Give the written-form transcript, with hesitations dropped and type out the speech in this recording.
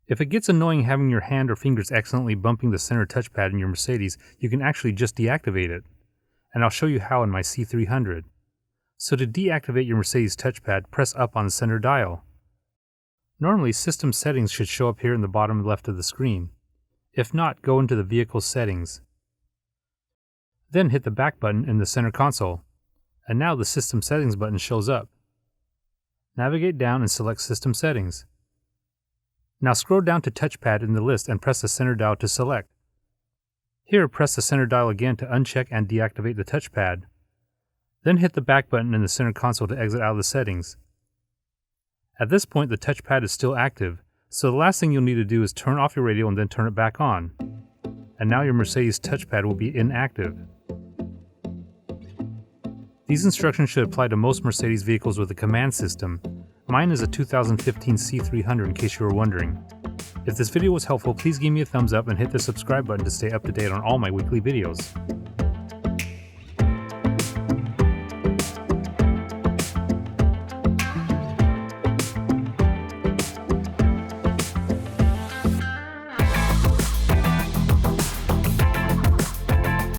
If it gets annoying having your hand or fingers accidentally bumping the center touchpad in your Mercedes, you can actually just deactivate it. And I'll show you how in my C300. So to deactivate your Mercedes touchpad, press up on the center dial. Normally, system settings should show up here in the bottom left of the screen. If not, go into the vehicle settings. Then hit the back button in the center console. And now the system settings button shows up. Navigate down and select system settings. Now scroll down to touchpad in the list and press the center dial to select. Here, press the center dial again to uncheck and deactivate the touchpad. Then hit the back button in the center console to exit out of the settings. At this point, the touchpad is still active, so the last thing you'll need to do is turn off your radio and then turn it back on. And now your Mercedes touchpad will be inactive. These instructions should apply to most Mercedes vehicles with a Comand system. Mine is a 2015 C300 in case you were wondering. If this video was helpful, please give me a thumbs up and hit the subscribe button to stay up to date on all my weekly videos.